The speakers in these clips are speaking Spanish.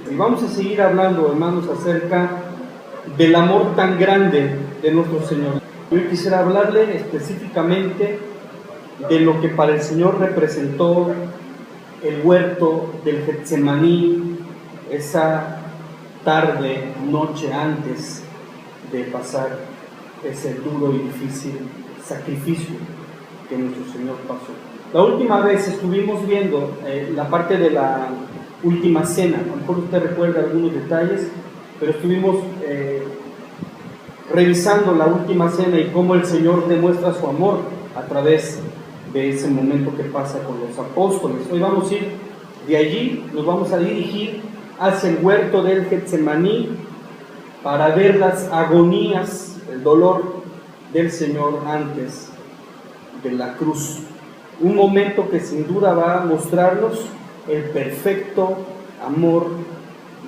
Y vamos a seguir hablando, hermanos, acerca del amor tan grande de nuestro Señor. Yo quisiera hablarle específicamente de lo que para el Señor representó el huerto del Getsemaní, esa tarde, noche antes de pasar ese duro y difícil sacrificio que nuestro Señor pasó. La última vez estuvimos viendo la parte de la última cena. A lo mejor usted recuerda algunos detalles, pero estuvimos revisando la última cena y cómo el Señor demuestra su amor a través de ese momento que pasa con los apóstoles. Hoy vamos a ir de allí, nos vamos a dirigir hacia el huerto del Getsemaní para ver las agonías, el dolor del Señor antes de la cruz. Un momento que sin duda va a mostrarnos el perfecto amor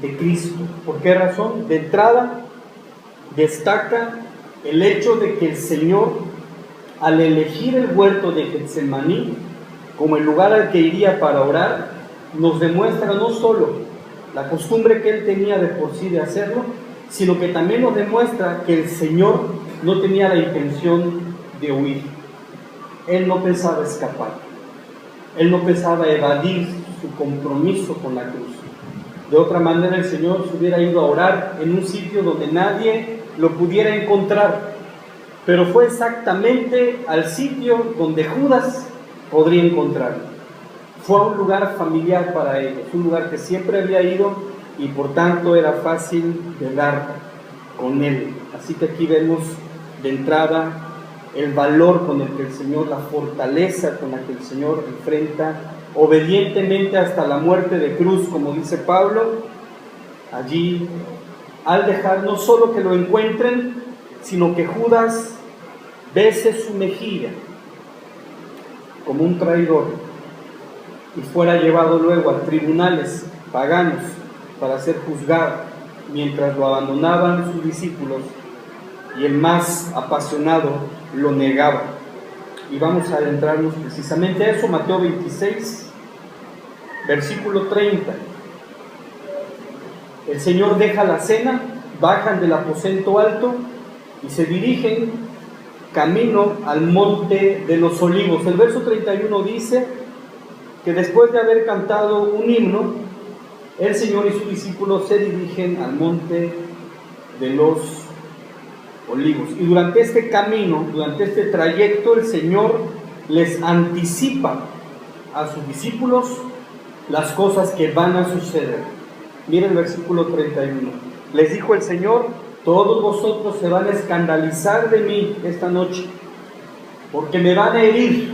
de Cristo. ¿Por qué razón? De entrada, destaca el hecho de que el Señor, al elegir el huerto de Getsemaní como el lugar al que iría para orar, nos demuestra no solo la costumbre que Él tenía de por sí de hacerlo, sino que también nos demuestra que el Señor no tenía la intención de huir. Él no pensaba escapar. Él no pensaba evadir su compromiso con la cruz. De otra manera, el Señor se hubiera ido a orar en un sitio donde nadie lo pudiera encontrar. Pero fue exactamente al sitio donde Judas podría encontrarlo. Fue a un lugar familiar para ellos, un lugar que siempre había ido y por tanto era fácil de dar con él. Así que aquí vemos de entrada el valor con el que el Señor, la fortaleza con la que el Señor enfrenta obedientemente hasta la muerte de cruz, como dice Pablo, allí al dejar no solo que lo encuentren, sino que Judas bese su mejilla como un traidor y fuera llevado luego a tribunales paganos para ser juzgado, mientras lo abandonaban sus discípulos y el más apasionado lo negaba. Y vamos a adentrarnos precisamente a eso, Mateo 26, versículo 30. El Señor deja la cena, bajan del aposento alto y se dirigen camino al monte de los olivos. El verso 31 dice que después de haber cantado un himno, el Señor y sus discípulos se dirigen al monte de los olivos. Y durante este camino, durante este trayecto, el Señor les anticipa a sus discípulos las cosas que van a suceder. Miren el versículo 31. Les dijo el Señor: todos vosotros se van a escandalizar de mí esta noche, porque me van a herir,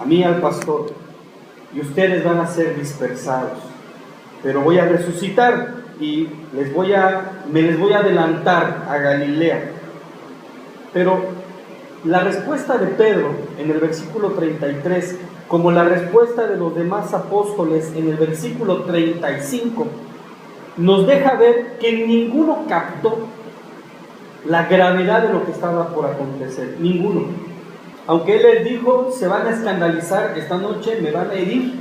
a mí, al pastor, y ustedes van a ser dispersados. Pero voy a resucitar y me les voy a adelantar a Galilea. Pero la respuesta de Pedro en el versículo 33, como la respuesta de los demás apóstoles en el versículo 35, nos deja ver que ninguno captó la gravedad de lo que estaba por acontecer. Ninguno. Aunque Él les dijo: se van a escandalizar esta noche, me van a herir,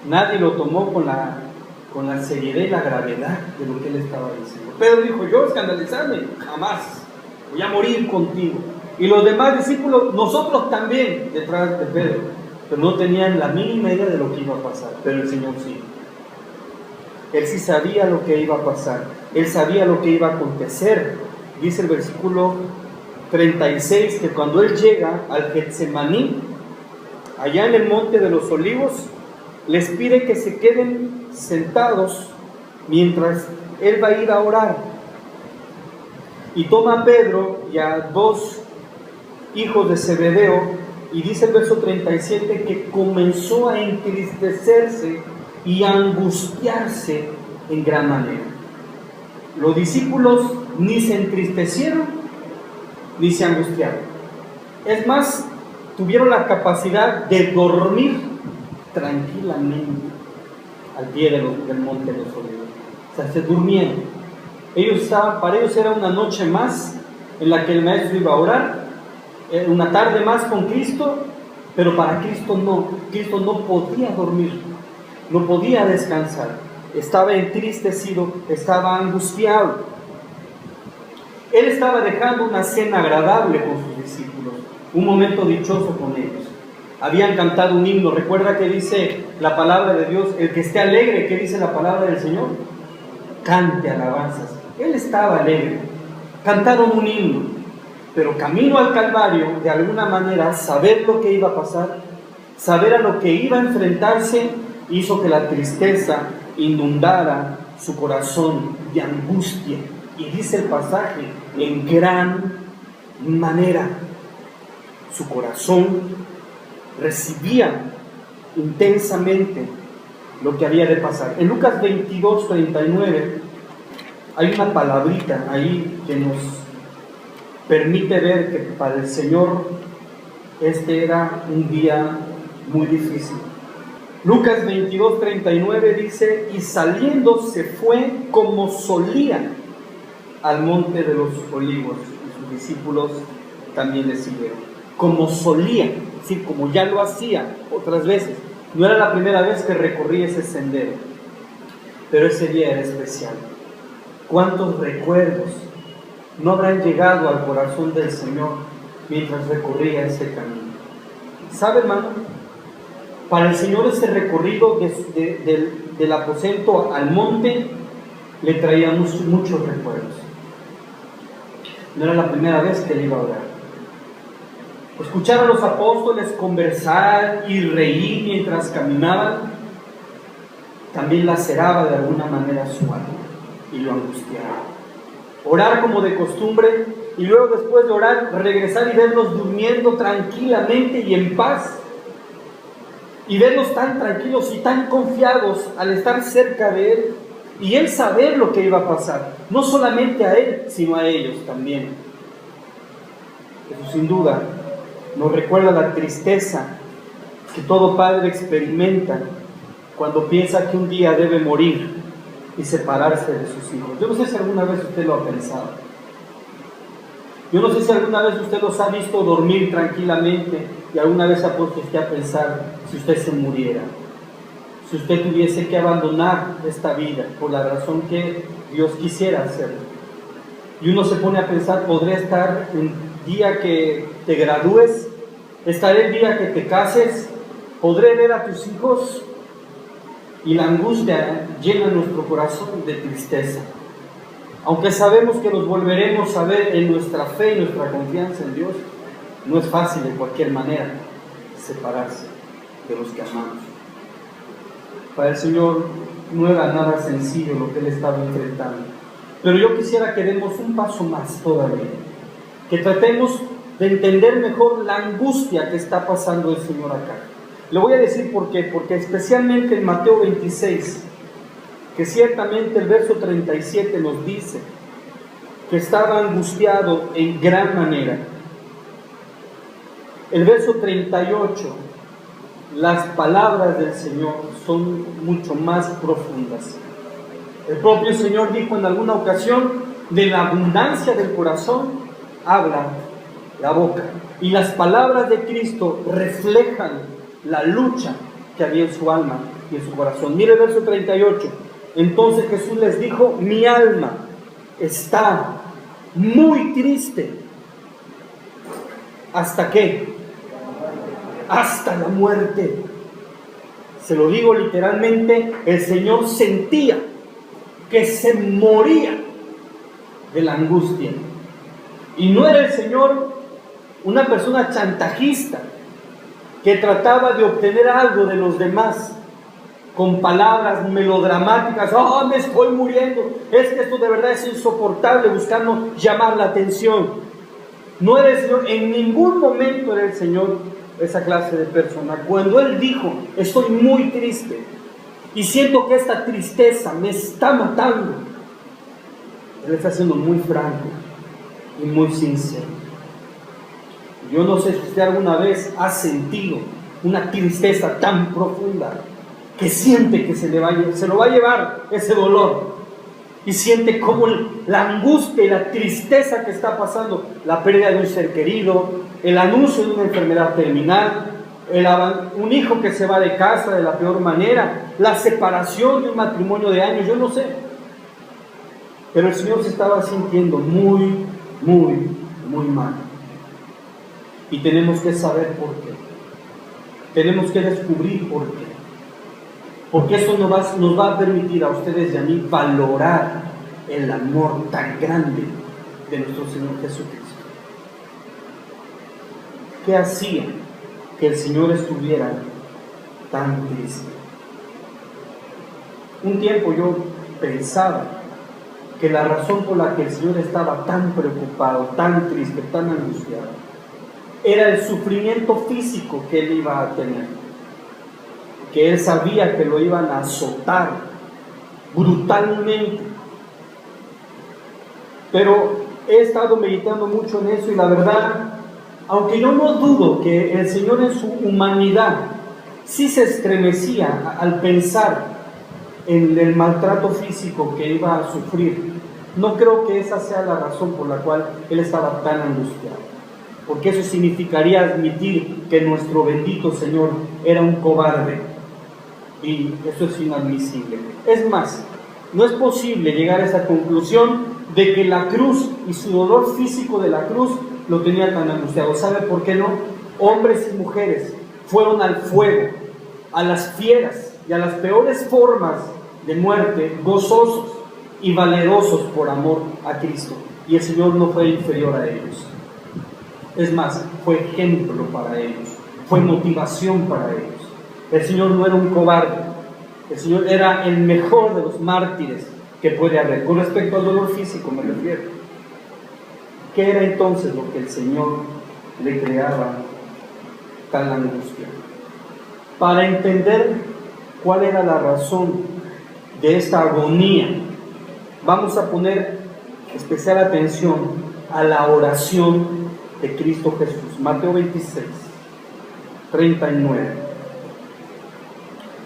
nadie lo tomó con la seriedad y la gravedad de lo que Él estaba diciendo. Pedro dijo: yo escandalizarme, jamás, voy a morir contigo. Y los demás discípulos, nosotros también, detrás de Pedro, pero no tenían la mínima idea de lo que iba a pasar. Pero el Señor sí. Él sí sabía lo que iba a pasar. Él sabía lo que iba a acontecer. Dice el versículo 36 que cuando Él llega al Getsemaní, allá en el monte de los olivos, les pide que se queden sentados mientras Él va a ir a orar. Y toma a Pedro y a dos hijos de Zebedeo, y dice el verso 37 que comenzó a entristecerse y a angustiarse en gran manera. Los discípulos ni se entristecieron ni se angustiaron. Es más, tuvieron la capacidad de dormir tranquilamente al pie del monte de los olivos. O sea, se durmieron. Para ellos era una noche más en la que el maestro iba a orar, una tarde más con Cristo, pero para Cristo no podía dormir. no podía descansar, estaba entristecido, estaba angustiado. Él estaba dejando una cena agradable con sus discípulos, un momento dichoso con ellos. Habían cantado un himno. Recuerda que dice la palabra de Dios, el que esté alegre, ¿qué dice la palabra del Señor? Cante alabanzas. Él estaba alegre, cantaron un himno, pero camino al Calvario, de alguna manera, saber lo que iba a pasar, saber a lo que iba a enfrentarse, hizo que la tristeza inundara su corazón de angustia. Y dice el pasaje, en gran manera, su corazón recibía intensamente lo que había de pasar. En Lucas 22, 39, hay una palabrita ahí que nos permite ver que para el Señor este era un día muy difícil. Lucas 22, 39 dice, y saliendo se fue como solía al monte de los olivos, y sus discípulos también le siguieron. Como solía, sí, como ya lo hacía otras veces. No era la primera vez que recorría ese sendero, pero ese día era especial. ¿Cuántos recuerdos no habrán llegado al corazón del Señor mientras recorría ese camino? ¿Sabe, hermano? Para el Señor ese recorrido del aposento al monte le traía muchos recuerdos. No era la primera vez que él iba a orar. Escuchar a los apóstoles conversar y reír mientras caminaban también laceraba de alguna manera su alma y lo angustiaba. Orar como de costumbre y luego, después de orar, regresar y verlos durmiendo tranquilamente y en paz, y verlos tan tranquilos y tan confiados al estar cerca de él, y él saber lo que iba a pasar, no solamente a él, sino a ellos también. Eso sin duda nos recuerda la tristeza que todo padre experimenta cuando piensa que un día debe morir y separarse de sus hijos. Yo no sé si alguna vez usted lo ha pensado. Yo no sé si alguna vez usted los ha visto dormir tranquilamente y alguna vez ha puesto usted a pensar si usted se muriera, si usted tuviese que abandonar esta vida por la razón que Dios quisiera hacerlo. Y uno se pone a pensar, ¿podré estar el día que te gradúes? ¿Estaré el día que te cases? ¿Podré ver a tus hijos? Y la angustia llena nuestro corazón de tristeza. Aunque sabemos que nos volveremos a ver en nuestra fe y nuestra confianza en Dios, no es fácil de cualquier manera separarse de los que amamos. Para el Señor no era nada sencillo lo que Él estaba enfrentando. Pero yo quisiera que demos un paso más todavía, que tratemos de entender mejor la angustia que está pasando el Señor acá. Le voy a decir por qué, porque especialmente en Mateo 26, que ciertamente el verso 37 nos dice que estaba angustiado en gran manera. El verso 38, las palabras del Señor son mucho más profundas. El propio Señor dijo en alguna ocasión, de la abundancia del corazón habla la boca. Y las palabras de Cristo reflejan la lucha que había en su alma y en su corazón. Mire el verso 38. Entonces Jesús les dijo, mi alma está muy triste. ¿Hasta qué? Hasta la muerte. Se lo digo literalmente, el Señor sentía que se moría de la angustia. Y no era el Señor una persona chantajista que trataba de obtener algo de los demás con palabras melodramáticas. ¡Oh, me estoy muriendo! Es que esto de verdad es insoportable, buscando llamar la atención. No era el Señor, en ningún momento era el Señor esa clase de persona. Cuando Él dijo, estoy muy triste y siento que esta tristeza me está matando, Él está siendo muy franco y muy sincero. Yo no sé si usted alguna vez ha sentido una tristeza tan profunda que siente que se lo va a llevar ese dolor, y siente como la angustia y la tristeza que está pasando, la pérdida de un ser querido, el anuncio de una enfermedad terminal, un hijo que se va de casa de la peor manera, la separación de un matrimonio de años, yo no sé. Pero el Señor se estaba sintiendo muy, muy, muy mal. Y tenemos que saber por qué. Tenemos que descubrir por qué. Porque eso nos va a permitir a ustedes y a mí valorar el amor tan grande de nuestro Señor Jesucristo. ¿Qué hacía que el Señor estuviera tan triste? Un tiempo yo pensaba que la razón por la que el Señor estaba tan preocupado, tan triste, tan angustiado, era el sufrimiento físico que Él iba a tener. Que Él sabía que lo iban a azotar brutalmente. Pero he estado meditando mucho en eso y la verdad, aunque yo no dudo que el Señor en su humanidad sí se estremecía al pensar en el maltrato físico que iba a sufrir, no creo que esa sea la razón por la cual Él estaba tan angustiado, porque eso significaría admitir que nuestro bendito Señor era un cobarde, y eso es inadmisible. Es más, no es posible llegar a esa conclusión de que la cruz y su dolor físico de la cruz lo tenía tan angustiado. ¿Sabe por qué no? Hombres y mujeres fueron al fuego, a las fieras y a las peores formas de muerte, gozosos y valerosos por amor a Cristo, y el Señor no fue inferior a ellos. Es más, fue ejemplo para ellos, fue motivación para ellos. El Señor no era un cobarde, el Señor era el mejor de los mártires que puede haber. Con respecto al dolor físico me refiero. ¿Qué era entonces lo que el Señor le creaba tal angustia? Para entender cuál era la razón de esta agonía, vamos a poner especial atención a la oración de Cristo Jesús. Mateo 26, 39.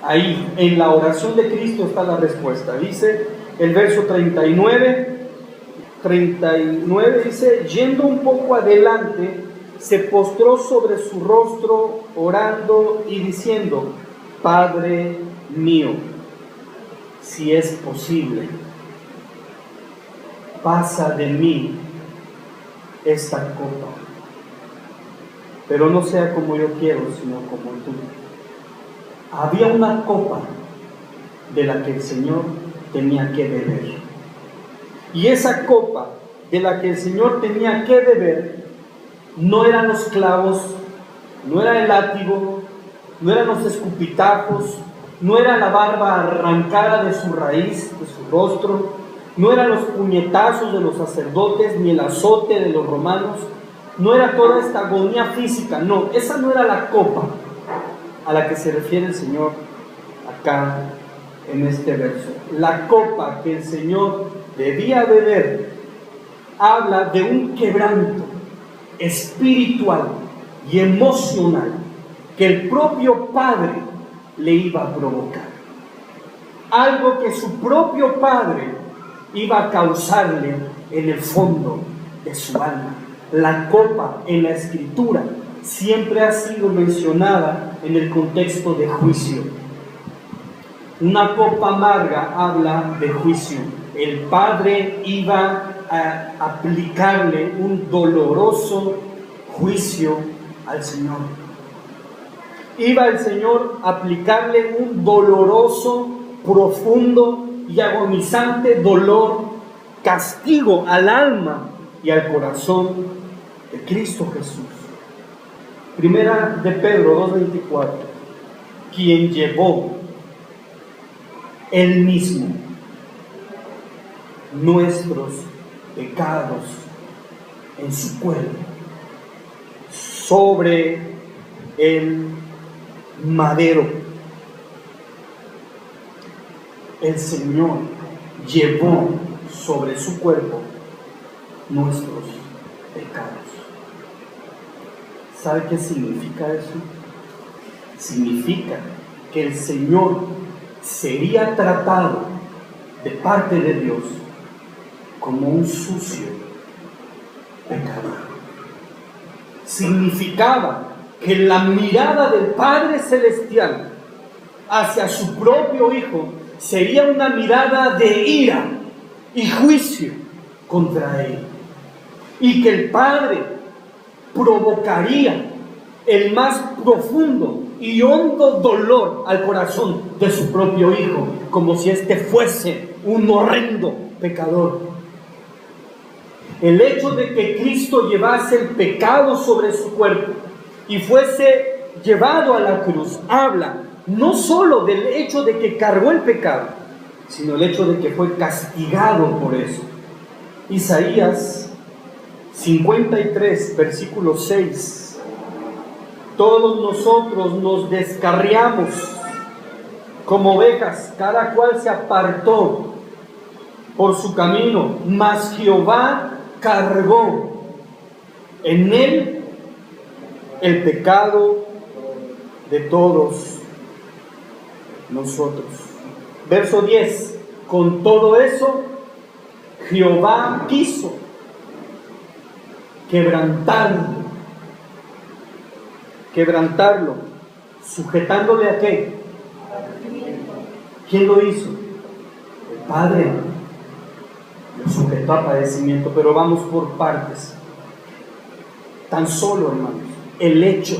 Ahí, en la oración de Cristo está la respuesta. Dice el verso 39 dice: yendo un poco adelante, se postró sobre su rostro, orando y diciendo: Padre mío, si es posible, pasa de mí esta copa, pero no sea como yo quiero, sino como tú. Había una copa de la que el Señor tenía que beber. Y esa copa de la que el Señor tenía que beber no eran los clavos, no era el látigo, no eran los escupitajos, no era la barba arrancada de su raíz, de su rostro, no eran los puñetazos de los sacerdotes, ni el azote de los romanos, no era toda esta agonía física, no, esa no era la copa a la que se refiere el Señor acá en este verso. La copa que el Señor debía beber habla de un quebranto espiritual y emocional que el propio Padre le iba a provocar. Algo que su propio Padre iba a causarle en el fondo de su alma. La copa en la Escritura siempre ha sido mencionada en el contexto de juicio. Una copa amarga habla de juicio. El Padre iba a aplicarle un doloroso juicio al Señor. Iba el Señor a aplicarle un doloroso, profundo y agonizante dolor, castigo al alma y al corazón de Cristo Jesús. Primera de Pedro 2:24, quien llevó él mismo nuestros pecados en su cuerpo sobre el madero. El Señor llevó sobre su cuerpo nuestros pecados. ¿Sabe qué significa eso? Significa que el Señor sería tratado de parte de Dios como un sucio pecador. Significaba que la mirada del Padre Celestial hacia su propio Hijo sería una mirada de ira y juicio contra él, y que el Padre provocaría el más profundo y hondo dolor al corazón de su propio Hijo, como si éste fuese un horrendo pecador. El hecho de que Cristo llevase el pecado sobre su cuerpo y fuese llevado a la cruz habla no solo del hecho de que cargó el pecado, sino el hecho de que fue castigado por eso. Isaías 53, versículo 6. Todos nosotros nos descarriamos como ovejas, cada cual se apartó por su camino, mas Jehová cargó en él el pecado de todos nosotros. Verso 10. Con todo eso, Jehová quiso quebrantarlo, sujetándole ¿a qué? ¿Quién lo hizo? El Padre. Lo sujetó a padecimiento, pero vamos por partes. Tan solo, hermanos, el hecho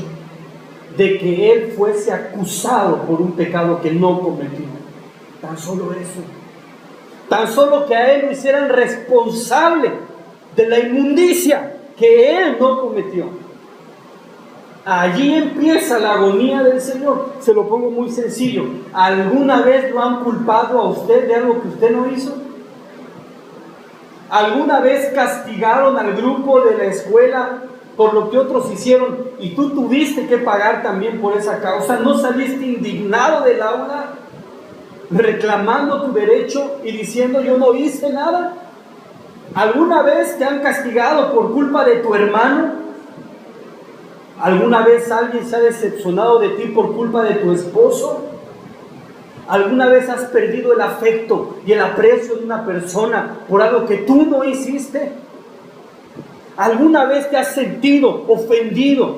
de que él fuese acusado por un pecado que no cometió, tan solo eso, tan solo que a él lo hicieran responsable de la inmundicia que él no cometió. Allí empieza la agonía del Señor. Se lo pongo muy sencillo. ¿Alguna vez lo han culpado a usted de algo que usted no hizo? ¿Alguna vez castigaron al grupo de la escuela por lo que otros hicieron y tú tuviste que pagar también por esa causa? ¿No saliste indignado del aula, reclamando tu derecho y diciendo yo no hice nada? ¿Alguna vez te han castigado por culpa de tu hermano? ¿Alguna vez alguien se ha decepcionado de ti por culpa de tu esposo? ¿Alguna vez has perdido el afecto y el aprecio de una persona por algo que tú no hiciste? ¿Alguna vez te has sentido ofendido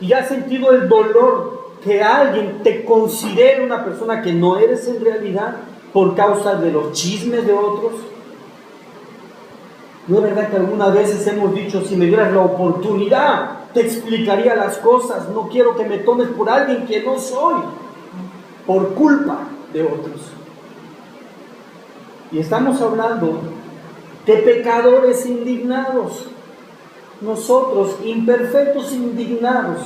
y has sentido el dolor que alguien te considere una persona que no eres en realidad por causa de los chismes de otros? ¿No es verdad que algunas veces hemos dicho, si me dieras la oportunidad, te explicaría las cosas, no quiero que me tomes por alguien que no soy, por culpa de otros? Y estamos hablando de pecadores indignados, nosotros imperfectos indignados,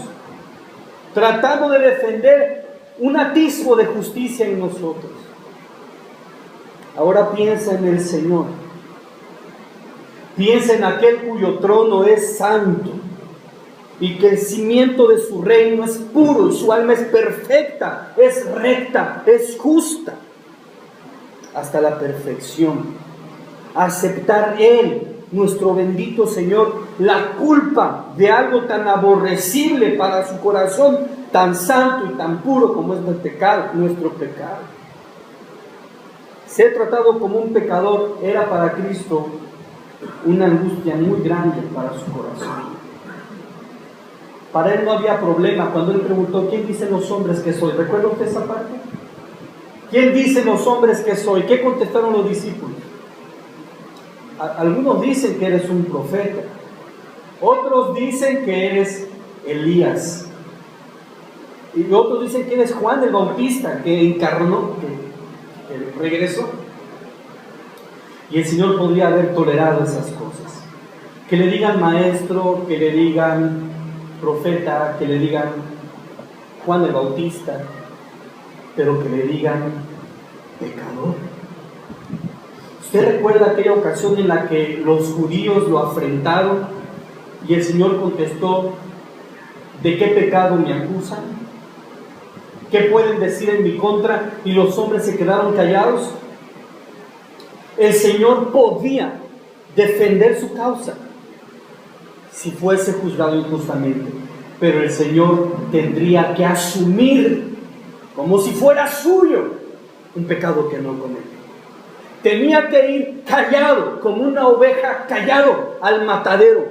tratando de defender un atisbo de justicia en nosotros. Ahora piensa en el Señor, piensa en aquel cuyo trono es santo y que el cimiento de su reino es puro y su alma es perfecta, es recta, es justa hasta la perfección. Aceptar Él, nuestro bendito Señor, la culpa de algo tan aborrecible para su corazón, tan santo y tan puro como es nuestro pecado. Ser tratado como un pecador era para Cristo una angustia muy grande para su corazón. Para él no había problema cuando él preguntó, ¿quién dicen los hombres que soy? ¿Recuerda usted esa parte? ¿Quién dicen los hombres que soy? ¿Qué contestaron los discípulos? Algunos dicen que eres un profeta, otros dicen que eres Elías, y otros dicen que eres Juan el Bautista, que encarnó, que regresó. Y el Señor podría haber tolerado esas cosas. Que le digan maestro, que le digan profeta, que le digan Juan el Bautista, pero que le digan pecador. ¿Usted recuerda aquella ocasión en la que los judíos lo afrentaron y el Señor contestó, ¿de qué pecado me acusan? ¿Qué pueden decir en mi contra? Y los hombres se quedaron callados. El Señor podía defender su causa si fuese juzgado injustamente, pero el Señor tendría que asumir como si fuera suyo un pecado que no cometió. Tenía que ir callado, como una oveja callado al matadero,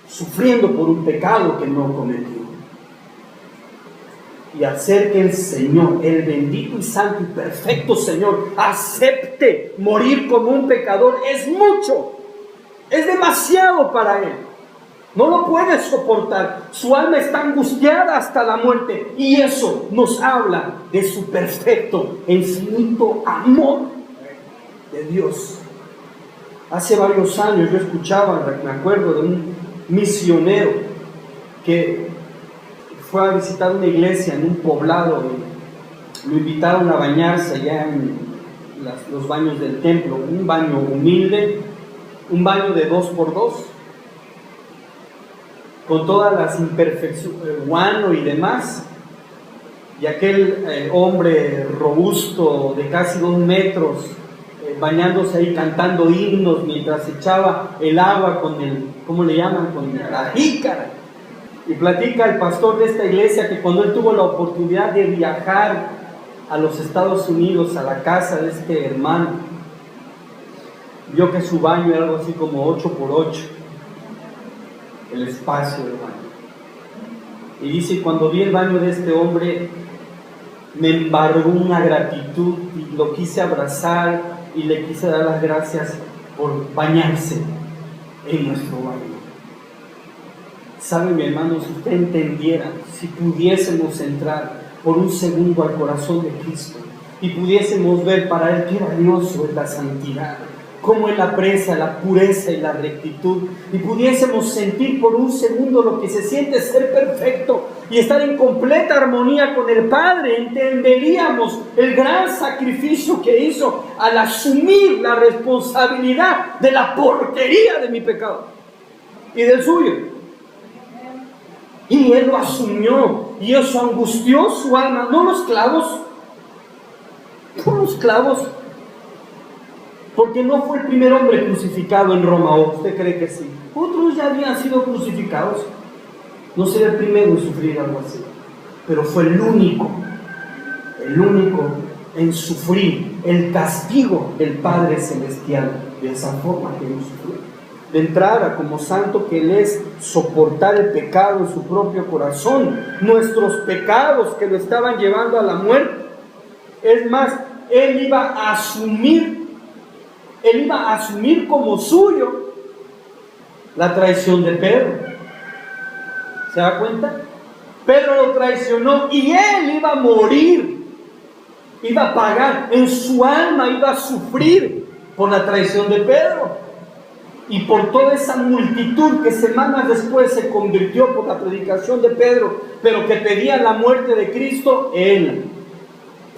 sufriendo por un pecado que no cometió. Y hacer que el Señor, el bendito y santo y perfecto Señor, acepte morir como un pecador es mucho, es demasiado para Él. No lo puede soportar. Su alma está angustiada hasta la muerte. Y eso nos habla de su perfecto, infinito amor de Dios. Hace varios años yo escuchaba, me acuerdo de un misionero que fue a visitar una iglesia en un poblado y lo invitaron a bañarse allá en los baños del templo, un baño humilde, un baño de 2x2, con todas las imperfecciones, guano y demás, y aquel hombre robusto de casi 2 metros, bañándose ahí cantando himnos mientras echaba el agua con el, ¿cómo le llaman? Con la jícara. Y platica el pastor de esta iglesia que cuando él tuvo la oportunidad de viajar a los Estados Unidos, a la casa de este hermano, vio que su baño era algo así como 8x8, el espacio del baño. Y dice, cuando vi el baño de este hombre, me embargó una gratitud y lo quise abrazar y le quise dar las gracias por bañarse en nuestro baño. ¿Sabe, mi hermano? Si usted entendiera, si pudiésemos entrar por un segundo al corazón de Cristo y pudiésemos ver para Él qué valioso es la santidad, cómo Él aprecia la pureza y la rectitud, y pudiésemos sentir por un segundo lo que se siente ser perfecto y estar en completa armonía con el Padre, entenderíamos el gran sacrificio que hizo al asumir la responsabilidad de la porquería de mi pecado y del suyo. Y Él lo asumió, y eso angustió su alma, no los clavos, porque no fue el primer hombre crucificado en Roma. ¿O usted cree que sí? Otros ya habían sido crucificados. No será el primero en sufrir algo así, pero fue el único en sufrir el castigo del Padre Celestial de esa forma que Él sufrió. De entrada, como santo que Él es, soportar el pecado en su propio corazón, nuestros pecados que lo estaban llevando a la muerte. Es más, Él iba a asumir como suyo la traición de Pedro. ¿Se da cuenta? Pedro lo traicionó y Él iba a morir, iba a pagar, en su alma iba a sufrir por la traición de Pedro. Y por toda esa multitud que semanas después se convirtió por la predicación de Pedro, pero que pedía la muerte de Cristo, Él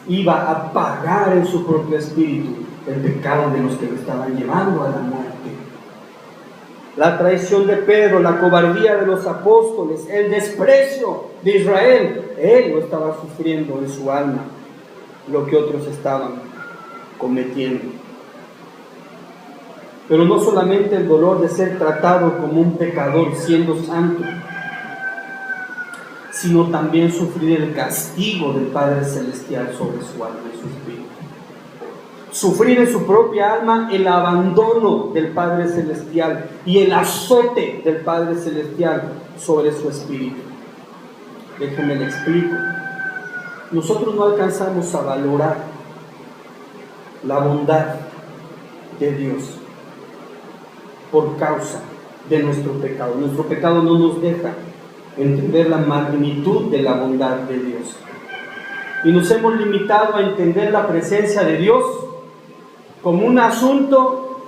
iba a pagar en su propio espíritu el pecado de los que lo estaban llevando a la muerte. La traición de Pedro, la cobardía de los apóstoles, el desprecio de Israel, Él lo estaba sufriendo en su alma, lo que otros estaban cometiendo. Pero no solamente el dolor de ser tratado como un pecador siendo santo, sino también sufrir el castigo del Padre Celestial sobre su alma y su espíritu. Sufrir en su propia alma el abandono del Padre Celestial y el azote del Padre Celestial sobre su espíritu. Déjenme le explico. Nosotros no alcanzamos a valorar la bondad de Dios por causa de nuestro pecado. Nuestro pecado no nos deja entender la magnitud de la bondad de Dios. Y nos hemos limitado a entender la presencia de Dios como un asunto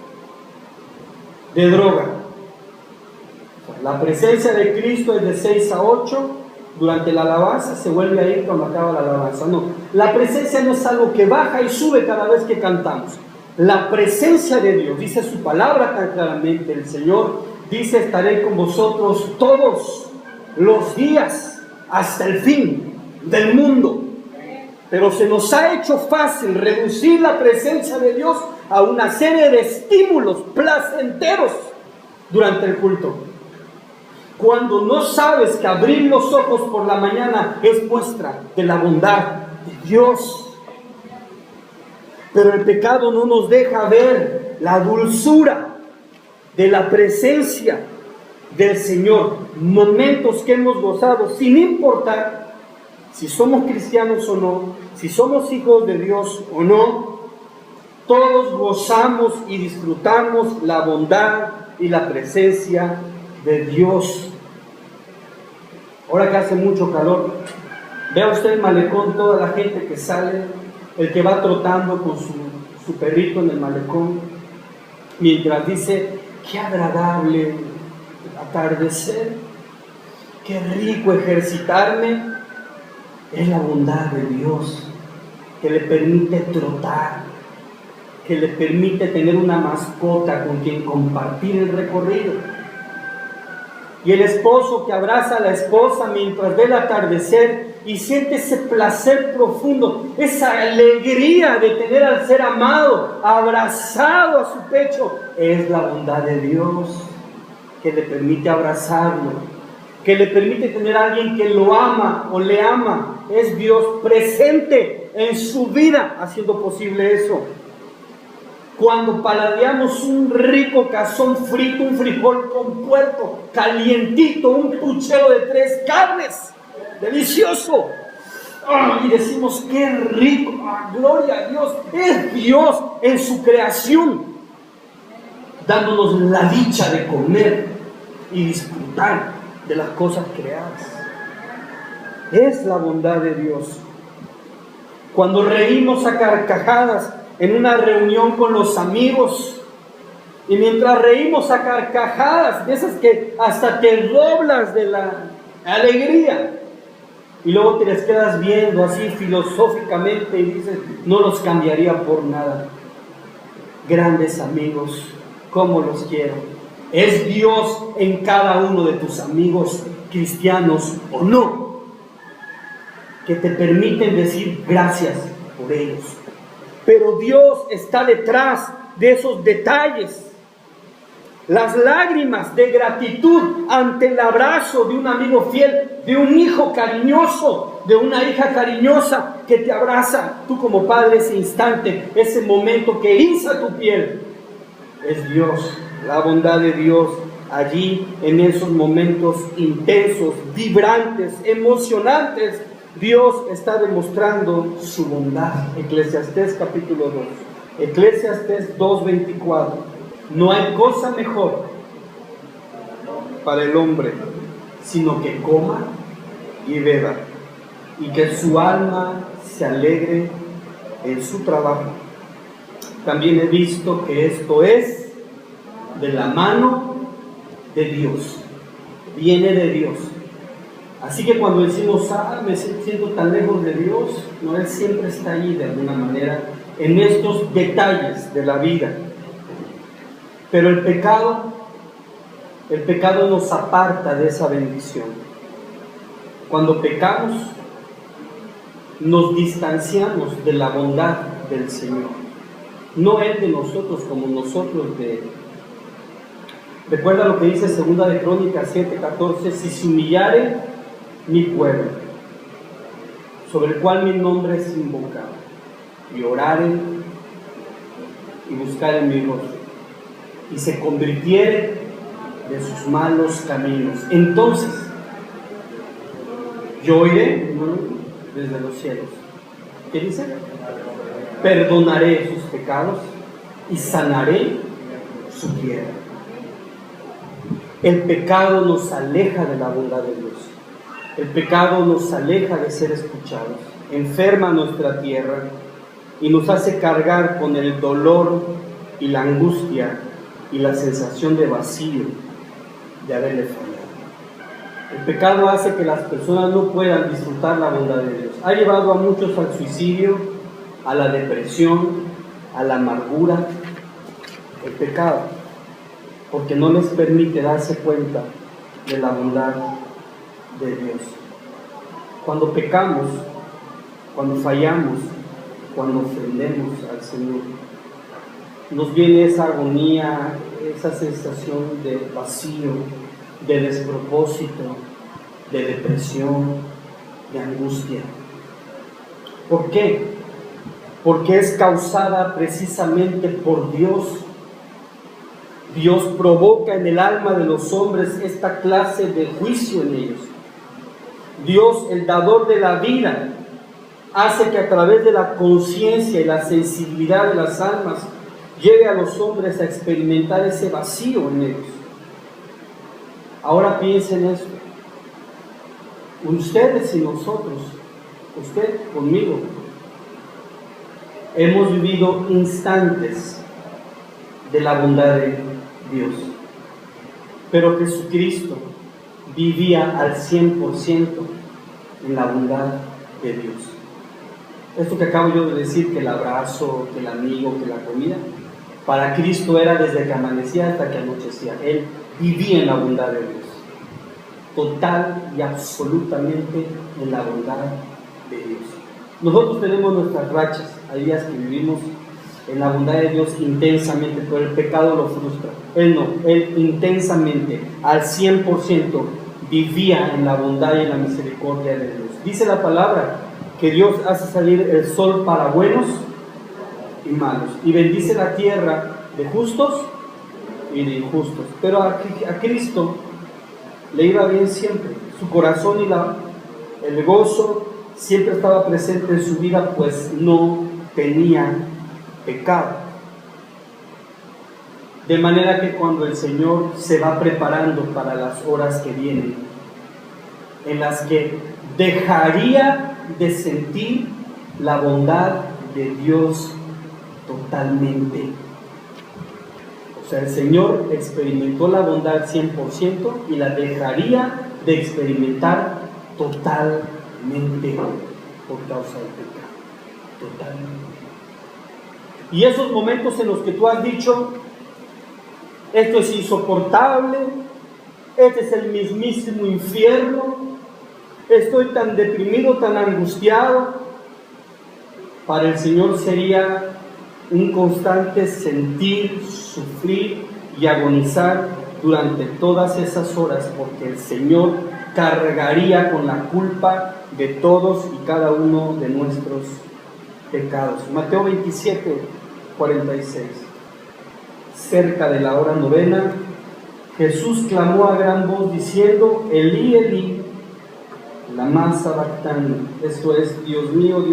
de droga. La presencia de Cristo es de 6 a 8 durante la alabanza, se vuelve a ir cuando acaba la alabanza. No, la presencia no es algo que baja y sube cada vez que cantamos. La presencia de Dios, dice su palabra tan claramente, el Señor dice: estaré con vosotros todos los días hasta el fin del mundo. Pero se nos ha hecho fácil reducir la presencia de Dios a una serie de estímulos placenteros durante el culto, cuando no sabes que abrir los ojos por la mañana es muestra de la bondad de Dios. Pero el pecado no nos deja ver la dulzura de la presencia del Señor, momentos que hemos gozado, sin importar si somos cristianos o no, si somos hijos de Dios o no, todos gozamos y disfrutamos la bondad y la presencia de Dios. Ahora que hace mucho calor, vea usted el malecón, toda la gente que sale, el que va trotando con su perrito en el malecón, mientras dice, qué agradable atardecer, qué rico ejercitarme. Es la bondad de Dios que le permite trotar, que le permite tener una mascota con quien compartir el recorrido. Y el esposo que abraza a la esposa mientras ve el atardecer y siente ese placer profundo, esa alegría de tener al ser amado abrazado a su pecho, es la bondad de Dios que le permite abrazarlo, que le permite tener a alguien que lo ama o le ama. Es Dios presente en su vida haciendo posible eso. Cuando paladeamos un rico cazón frito, un frijol con puerco, calientito, un puchero de 3 carnes, delicioso. Y decimos, qué rico, gloria a Dios. Es Dios en su creación, dándonos la dicha de comer y disfrutar de las cosas creadas. Es la bondad de Dios. Cuando reímos a carcajadas en una reunión con los amigos, y mientras reímos a carcajadas, de esas que hasta te doblas de la alegría, y luego te les quedas viendo así filosóficamente y dices, no los cambiaría por nada. Grandes amigos, ¿cómo los quiero? Es Dios en cada uno de tus amigos, cristianos o no, que te permiten decir gracias por ellos. Pero Dios está detrás de esos detalles. Las lágrimas de gratitud ante el abrazo de un amigo fiel, de un hijo cariñoso, de una hija cariñosa que te abraza, tú como padre, ese instante, ese momento que eriza tu piel. Es Dios, la bondad de Dios allí en esos momentos intensos, vibrantes, emocionantes. Dios está demostrando su bondad. Eclesiastés capítulo 2. Eclesiastés 2:24. No hay cosa mejor para el hombre, sino que coma y beba, y que su alma se alegre en su trabajo. También he visto que esto es de la mano de Dios, viene de Dios. Así que cuando decimos, me siento tan lejos de Dios, no, Él siempre está ahí de alguna manera, en estos detalles de la vida. Pero el pecado nos aparta de esa bendición. Cuando pecamos, nos distanciamos de la bondad del Señor. No Él de nosotros como nosotros de Él. Recuerda lo que dice 2 de Crónicas 7:14, si se humillare mi pueblo, sobre el cual mi nombre es invocado, y oraren y buscaren mi rostro, y se convirtieren de sus malos caminos, entonces yo oiré desde los cielos. ¿Qué dice? Perdonaré sus pecados y sanaré su tierra. El pecado nos aleja de la bondad de Dios. El pecado nos aleja de ser escuchados, enferma nuestra tierra y nos hace cargar con el dolor y la angustia y la sensación de vacío de haberle fallado. El pecado hace que las personas no puedan disfrutar la bondad de Dios. Ha llevado a muchos al suicidio, a la depresión, a la amargura. El pecado, porque no les permite darse cuenta de la bondad de Dios. Cuando pecamos, cuando fallamos, cuando ofendemos al Señor, nos viene esa agonía, esa sensación de vacío, de despropósito, de depresión, de angustia. ¿Por qué? Porque es causada precisamente por Dios. Dios provoca en el alma de los hombres esta clase de juicio en ellos. Dios, el dador de la vida, hace que a través de la conciencia y la sensibilidad de las almas lleve a los hombres a experimentar ese vacío en ellos. Ahora piensen esto. Ustedes y nosotros, usted conmigo, hemos vivido instantes de la bondad de Dios. Pero Jesucristo vivía al 100% en la bondad de Dios. Esto que acabo yo de decir, que el abrazo, que el amigo, que la comida, para Cristo era desde que amanecía hasta que anochecía. Él vivía en la bondad de Dios, total y absolutamente en la bondad de Dios. Nosotros tenemos nuestras rachas, hay días que vivimos en la bondad de Dios intensamente, pero el pecado lo frustra. Él no, él intensamente, al 100%, vivía en la bondad y en la misericordia de Dios. Dice la palabra que Dios hace salir el sol para buenos y malos, y bendice la tierra de justos y de injustos. Pero a Cristo le iba bien siempre. Su corazón y el gozo siempre estaba presente en su vida, pues no tenía pecado. De manera que cuando el Señor se va preparando para las horas que vienen, en las que dejaría de sentir la bondad de Dios totalmente. O sea, el Señor experimentó la bondad 100% y la dejaría de experimentar totalmente por causa del pecado. Totalmente. Y esos momentos en los que tú has dicho, esto es insoportable, este es el mismísimo infierno, estoy tan deprimido, tan angustiado, para el Señor sería un constante sentir, sufrir y agonizar durante todas esas horas, porque el Señor cargaría con la culpa de todos y cada uno de nuestros pecados. Mateo 27, 46. Cerca de la hora novena, Jesús clamó a gran voz diciendo: Elí, Elí, lama sabactani. Esto es: Dios mío,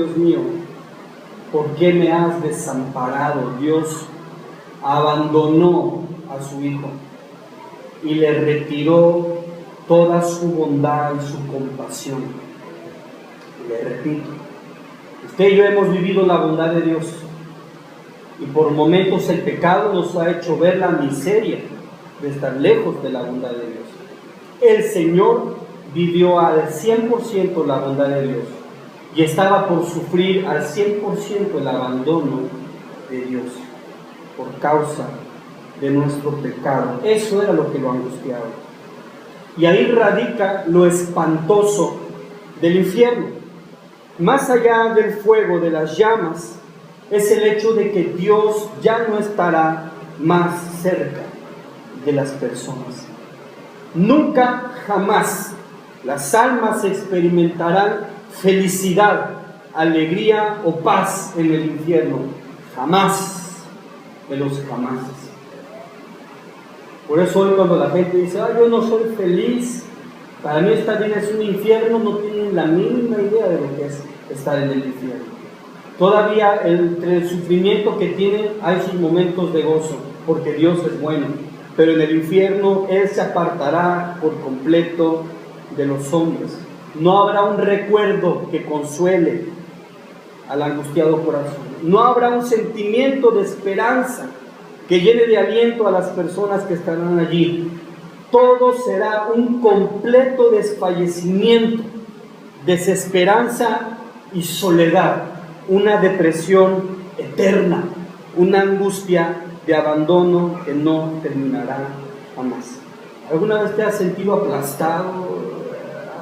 ¿por qué me has desamparado? Dios abandonó a su Hijo y le retiró toda su bondad y su compasión. Le repito, usted y yo hemos vivido la bondad de Dios, y por momentos el pecado nos ha hecho ver la miseria de estar lejos de la bondad de Dios. El Señor vivió al 100% la bondad de Dios y estaba por sufrir al 100% el abandono de Dios por causa de nuestro pecado. Eso era lo que lo angustiaba. Y ahí radica lo espantoso del infierno. Más allá del fuego, de las llamas, es el hecho de que Dios ya no estará más cerca de las personas. Nunca, jamás, las almas experimentarán felicidad, alegría o paz en el infierno. Jamás de los jamases. Por eso hoy cuando la gente dice: yo no soy feliz, para mí esta vida es un infierno, no tienen la mínima idea de lo que es estar en el infierno. Todavía entre el sufrimiento que tienen hay sus momentos de gozo, porque Dios es bueno, pero en el infierno Él se apartará por completo de los hombres. No habrá un recuerdo que consuele al angustiado corazón. No habrá un sentimiento de esperanza que llene de aliento a las personas que estarán allí. Todo será un completo desfallecimiento, desesperanza y soledad, una depresión eterna, una angustia de abandono que no terminará jamás. ¿Alguna vez te has sentido aplastado,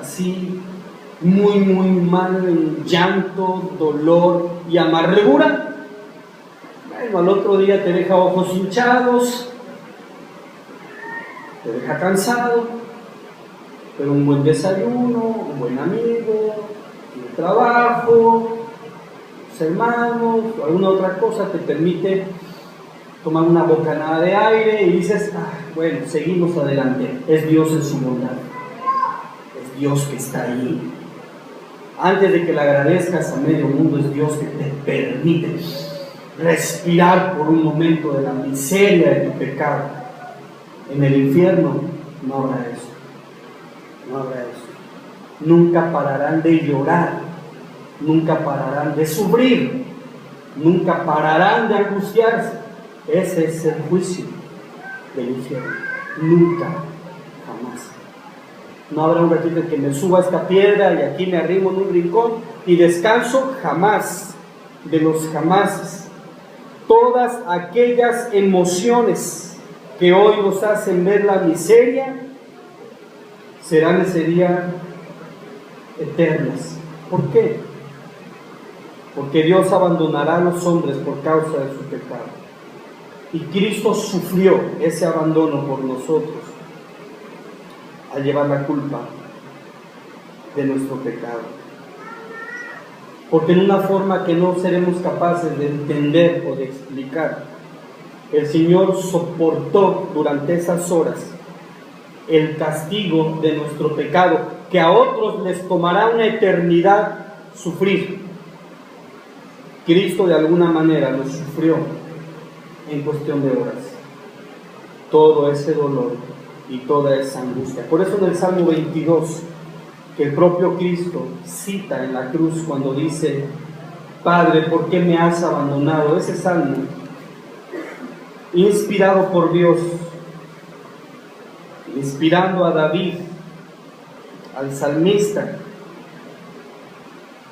así, muy mal, en llanto, dolor y amargura? Bueno, al otro día te deja ojos hinchados, te deja cansado, pero un buen desayuno, un buen amigo, un trabajo, los hermanos, o alguna otra cosa te permite tomar una bocanada de aire y dices, bueno, seguimos adelante. Es Dios en su bondad. Es Dios que está ahí. Antes de que le agradezcas a medio mundo, es Dios que te permite respirar por un momento de la miseria de tu pecado. En el infierno no habrá eso. No habrá eso. Nunca pararán de llorar. Nunca pararán de sufrir. Nunca pararán de angustiarse. Ese es el juicio del infierno. Nunca, jamás. No habrá un ratito en que me suba a esta piedra y aquí me arrimo en un rincón y descanso. Jamás. De los jamases. Todas aquellas emociones que hoy nos hacen ver la miseria serán ese día eternas. ¿Por qué? Porque Dios abandonará a los hombres por causa de su pecado. Y Cristo sufrió ese abandono por nosotros al llevar la culpa de nuestro pecado. Porque en una forma que no seremos capaces de entender o de explicar, el Señor soportó durante esas horas el castigo de nuestro pecado, que a otros les tomará una eternidad sufrir. Cristo de alguna manera lo sufrió en cuestión de horas, todo ese dolor y toda esa angustia. Por eso en el Salmo 22, que el propio Cristo cita en la cruz cuando dice, Padre, ¿por qué me has abandonado? Ese salmo, inspirado por Dios, inspirando a David, al salmista,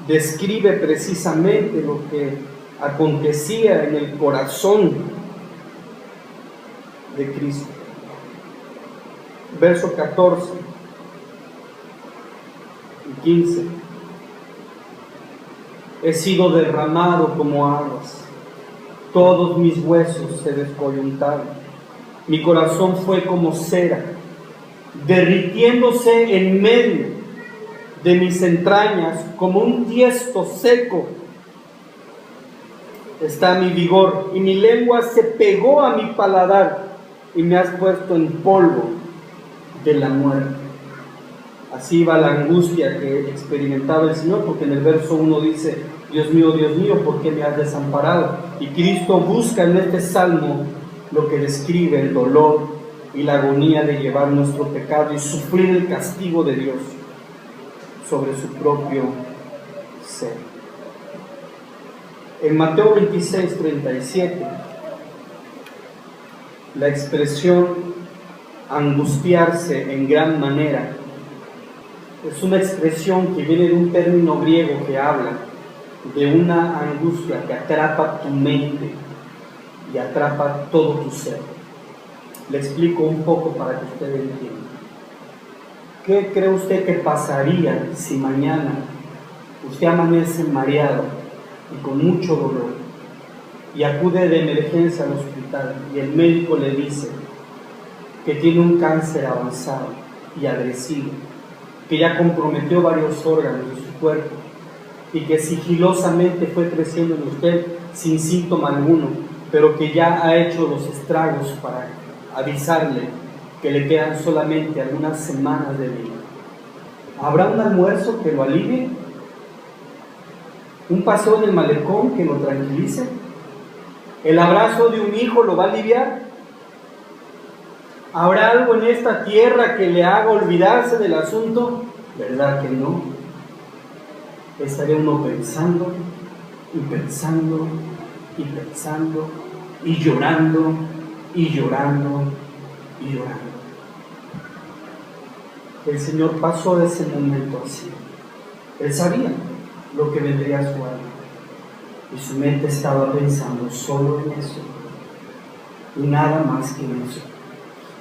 describe precisamente lo que acontecía en el corazón de Cristo. Verso 14 y 15. He sido derramado como aguas, todos mis huesos se descoyuntaron, mi corazón fue como cera, derritiéndose en medio de mis entrañas como un tiesto seco. Está mi vigor y mi lengua se pegó a mi paladar y me has puesto en polvo de la muerte. Así va la angustia que experimentaba el Señor, porque en el verso 1 dice, Dios mío, ¿por qué me has desamparado? Y Cristo busca en este salmo lo que describe el dolor y la agonía de llevar nuestro pecado y sufrir el castigo de Dios sobre su propio ser. En Mateo 26, 37, la expresión angustiarse en gran manera es una expresión que viene de un término griego que habla de una angustia que atrapa tu mente y atrapa todo tu ser. Le explico un poco para que usted entienda. ¿Qué cree usted que pasaría si mañana usted amanece mareado y con mucho dolor y acude de emergencia al hospital y el médico le dice que tiene un cáncer avanzado y agresivo, que ya comprometió varios órganos de su cuerpo y que sigilosamente fue creciendo en usted sin síntoma alguno, pero que ya ha hecho los estragos para avisarle que le quedan solamente algunas semanas de vida? ¿Habrá un almuerzo que lo alivie? ¿Un paseo en el malecón que lo tranquilice? ¿El abrazo de un hijo lo va a aliviar? ¿Habrá algo en esta tierra que le haga olvidarse del asunto? ¿Verdad que no? Estaré uno pensando y pensando y pensando y llorando y llorando y llorando. El Señor pasó ese momento así. Él sabía lo que vendría a su alma y su mente estaba pensando solo en eso y nada más que en eso.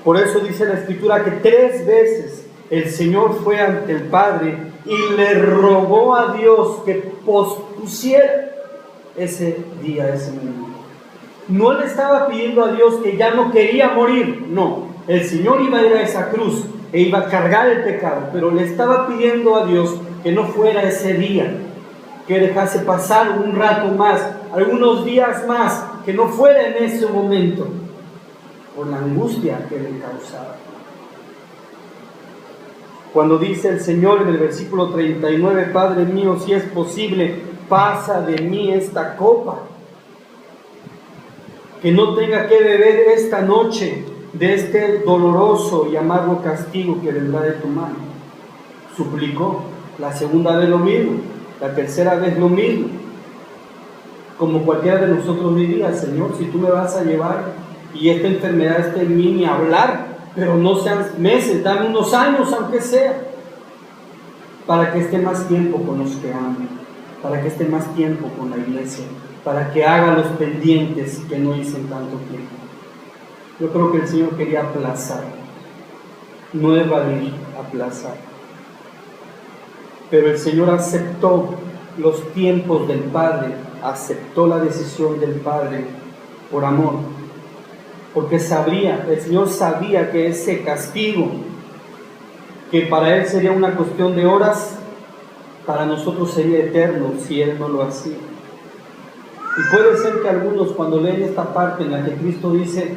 Por eso dice la Escritura que 3 veces el Señor fue ante el Padre y le rogó a Dios que pospusiera ese día, ese momento. No le estaba pidiendo a Dios que ya no quería morir, no. El Señor iba a ir a esa cruz e iba a cargar el pecado, pero le estaba pidiendo a Dios que no fuera ese día, que dejase pasar un rato más, algunos días más, que no fuera en ese momento, por la angustia que le causaba. Cuando dice el Señor en el versículo 39, Padre mío, si es posible, pasa de mí esta copa, que no tenga que beber esta noche de este doloroso y amargo castigo que vendrá de tu mano. Suplicó, la segunda vez lo mismo, la tercera vez lo mismo. Como cualquiera de nosotros diría, Señor, si tú me vas a llevar y esta enfermedad esté en mí, ni hablar, pero no sean meses, dame unos años aunque sea, para que esté más tiempo con los que aman, para que esté más tiempo con la iglesia, para que haga los pendientes que no hice en tanto tiempo. Yo creo que el Señor quería aplazar, no evadir, aplazar. Pero el Señor aceptó los tiempos del Padre, aceptó la decisión del Padre por amor, porque el Señor sabía que ese castigo, que para Él sería una cuestión de horas, para nosotros sería eterno si Él no lo hacía. Y puede ser que algunos, cuando leen esta parte en la que Cristo dice,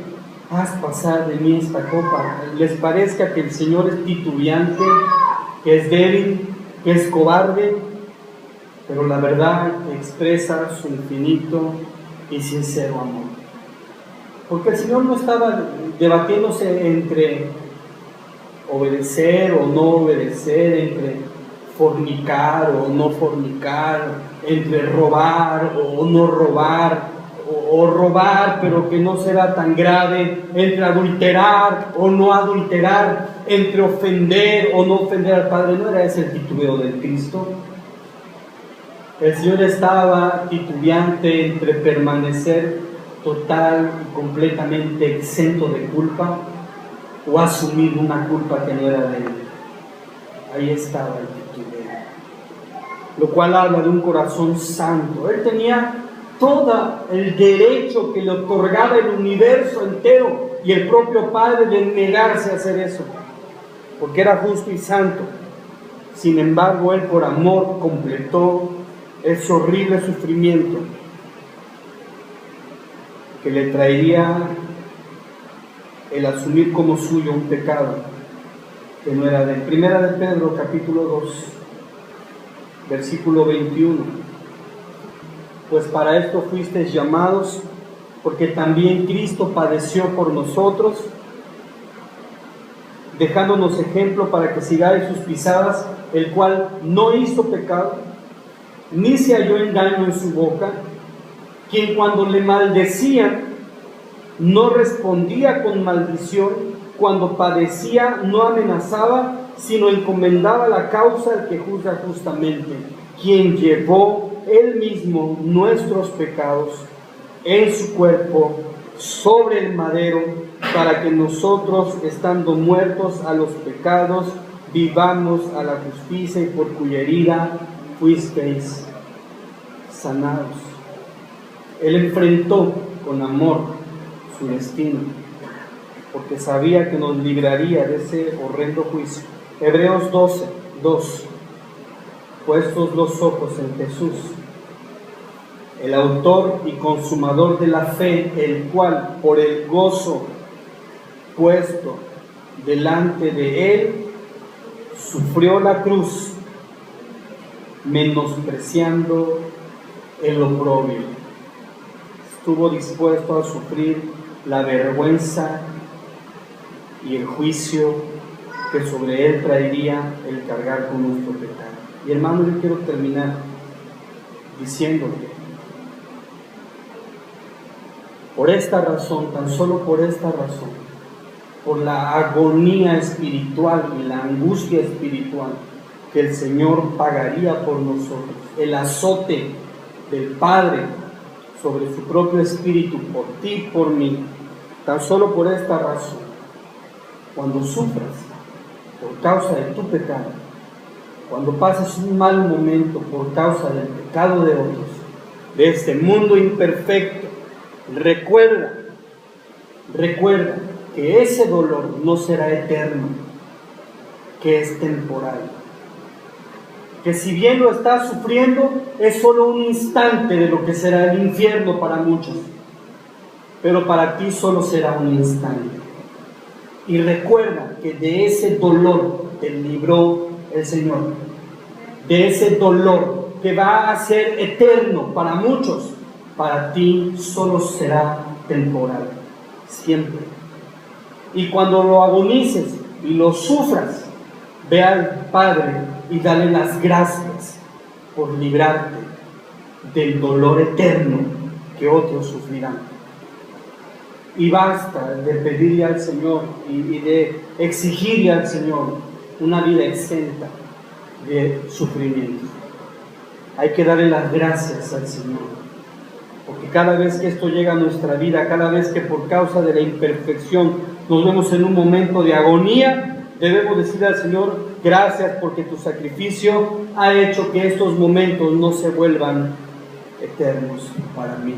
haz pasar de mí esta copa, les parezca que el Señor es titubeante, que es débil, que es cobarde, pero la verdad expresa su infinito y sincero amor. Porque el Señor no estaba debatiéndose entre obedecer o no obedecer, entre fornicar o no fornicar, entre robar o no robar, o robar pero que no será tan grave, entre adulterar o no adulterar, entre ofender o no ofender al Padre. No era ese el titubeo del Cristo. El Señor estaba titubeante entre permanecer total y completamente exento de culpa o asumir una culpa que no era de Él. Ahí estaba el titubeo, lo cual habla de un corazón santo. Él tenía todo el derecho que le otorgaba el universo entero y el propio Padre de negarse a hacer eso, porque era justo y santo. Sin embargo, Él por amor completó ese horrible sufrimiento que le traería el asumir como suyo un pecado que no era de Él. Primera de Pedro, capítulo 2, versículo 21. Pues para esto fuisteis llamados, porque también Cristo padeció por nosotros, dejándonos ejemplo para que sigáis sus pisadas, el cual no hizo pecado, ni se halló engaño en su boca, quien cuando le maldecían no respondía con maldición, cuando padecía no amenazaba, sino encomendaba la causa al que juzga justamente, quien llevó él mismo nuestros pecados en su cuerpo sobre el madero, para que nosotros, estando muertos a los pecados, vivamos a la justicia, y por cuya herida fuisteis sanados. Él enfrentó con amor su destino, porque sabía que nos libraría de ese horrendo juicio. Hebreos 12, 2. Puestos los ojos en Jesús, el autor y consumador de la fe, el cual por el gozo puesto delante de él sufrió la cruz, menospreciando el oprobio. Estuvo dispuesto a sufrir la vergüenza y el juicio que sobre él traería el cargar con nuestro pecado. Y hermano, yo quiero terminar diciéndole, por esta razón, tan solo por esta razón, por la agonía espiritual y la angustia espiritual que el Señor pagaría por nosotros, el azote del Padre sobre su propio espíritu, por ti, por mí, tan solo por esta razón, cuando sufras por causa de tu pecado, cuando pases un mal momento por causa del pecado de otros, de este mundo imperfecto, recuerda que ese dolor no será eterno, que es temporal, que si bien lo estás sufriendo, es solo un instante de lo que será el infierno para muchos, pero para ti solo será un instante. Y recuerda que de ese dolor te libró el Señor, de ese dolor que va a ser eterno para muchos, para ti solo será temporal, siempre. Y cuando lo agonices y lo sufras, ve al Padre y dale las gracias por librarte del dolor eterno que otros sufrirán. Y basta de pedirle al Señor y de exigirle al Señor una vida exenta de sufrimiento. Hay que darle las gracias al Señor, porque cada vez que esto llega a nuestra vida, cada vez que por causa de la imperfección nos vemos en un momento de agonía, debemos decirle al Señor: gracias, porque tu sacrificio ha hecho que estos momentos no se vuelvan eternos para mí,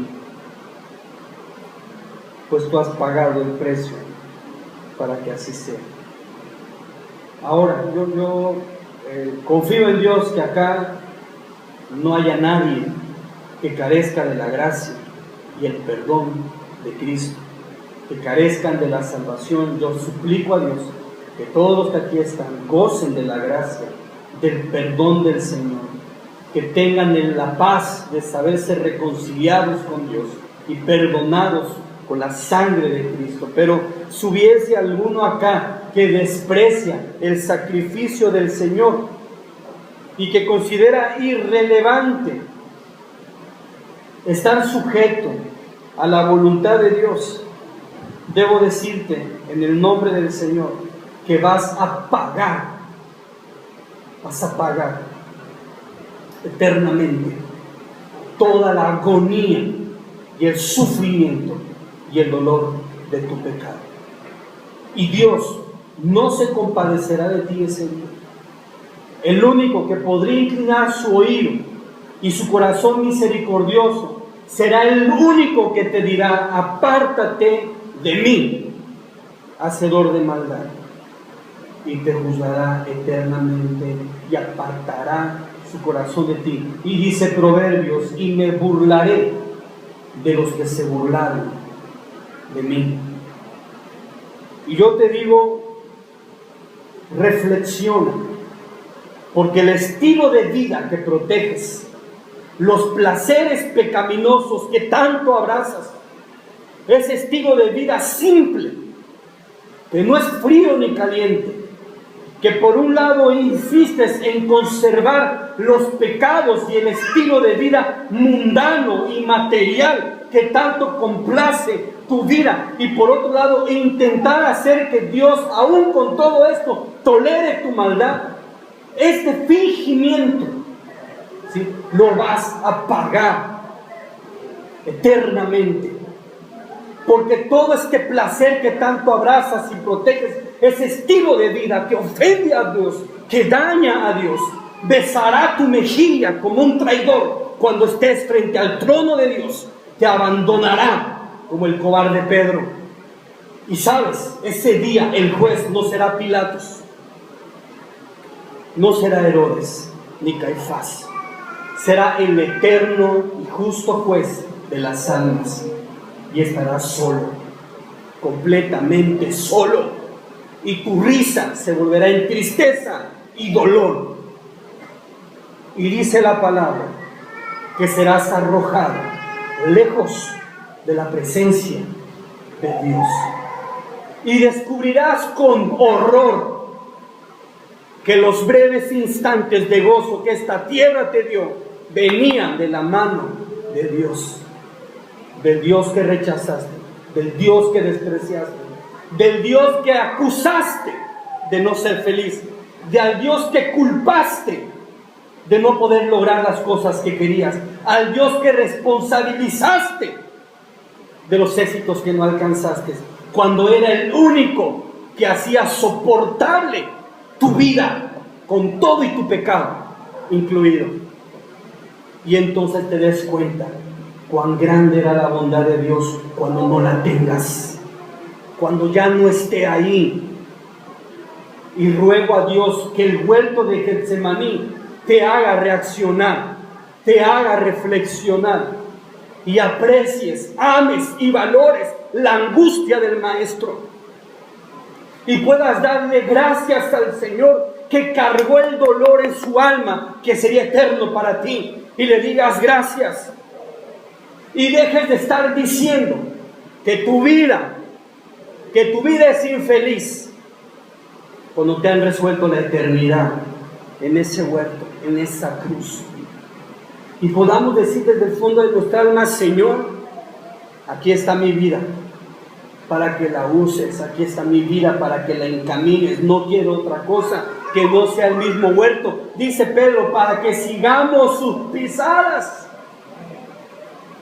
pues tú has pagado el precio para que así sea. Ahora, yo confío en Dios que acá no haya nadie que carezca de la gracia y el perdón de Cristo, que carezcan de la salvación. Yo suplico a Dios que todos los que aquí están gocen de la gracia, del perdón del Señor, que tengan la paz de saberse reconciliados con Dios y perdonados con la sangre de Cristo. Pero si hubiese alguno acá que desprecia el sacrificio del Señor y que considera irrelevante estar sujeto a la voluntad de Dios, debo decirte en el nombre del Señor que vas a pagar eternamente toda la agonía y el sufrimiento y el dolor de tu pecado. Y Dios no se compadecerá de ti ese día. El único que podría inclinar su oído y su corazón misericordioso será el único que te dirá: apártate de mí, hacedor de maldad. Y te juzgará eternamente y apartará su corazón de ti. Y dice Proverbios: y me burlaré de los que se burlaron de mí. Y yo te digo, reflexiona, porque el estilo de vida que proteges, los placeres pecaminosos que tanto abrazas, ese estilo de vida simple, que no es frío ni caliente, que por un lado insistes en conservar los pecados y el estilo de vida mundano y material que tanto complace tu vida, y por otro lado intentar hacer que Dios, aún con todo esto, tolere tu maldad, este fingimiento, ¿sí?, lo vas a pagar eternamente. Porque todo este placer que tanto abrazas y proteges, ese estilo de vida que ofende a Dios, que daña a Dios, besará tu mejilla como un traidor cuando estés frente al trono de Dios. Te abandonará como el cobarde Pedro. Y sabes, ese día el juez no será Pilatos, no será Herodes ni Caifás, será el eterno y justo juez de las almas. Y estarás solo, completamente solo, y tu risa se volverá en tristeza y dolor. Y dice la palabra que serás arrojado lejos de la presencia de Dios, y descubrirás con horror que los breves instantes de gozo que esta tierra te dio venían de la mano de Dios. Del Dios que rechazaste, del Dios que despreciaste, del Dios que acusaste de no ser feliz, del Dios que culpaste de no poder lograr las cosas que querías, al Dios que responsabilizaste de los éxitos que no alcanzaste, cuando era el único que hacía soportable tu vida con todo y tu pecado incluido. Y entonces te des cuenta cuán grande era la bondad de Dios cuando no la tengas, cuando ya no esté ahí. Y ruego a Dios que el huerto de Getsemaní te haga reaccionar, te haga reflexionar, y aprecies, ames y valores la angustia del Maestro. Y puedas darle gracias al Señor que cargó el dolor en su alma, que sería eterno para ti. Y le digas gracias. Y dejes de estar diciendo que tu vida es infeliz, cuando te han resuelto la eternidad en ese huerto, en esa cruz. Y podamos decir desde el fondo de nuestra alma: Señor, aquí está mi vida para que la uses, aquí está mi vida para que la encamines, no quiero otra cosa que no sea el mismo huerto. Dice Pedro, para que sigamos sus pisadas,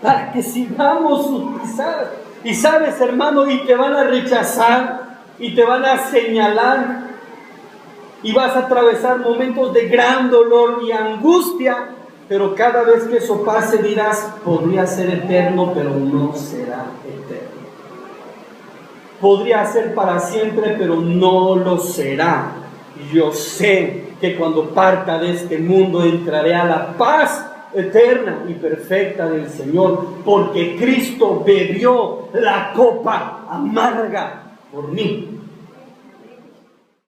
para que sigamos sus pisadas. Y sabes, hermano, y te van a rechazar, y te van a señalar, y vas a atravesar momentos de gran dolor y angustia, pero cada vez que eso pase dirás: podría ser eterno, pero no será eterno. Podría ser para siempre, pero no lo será. Yo sé que cuando parta de este mundo entraré a la paz eterna y perfecta del Señor, porque Cristo bebió la copa amarga por mí.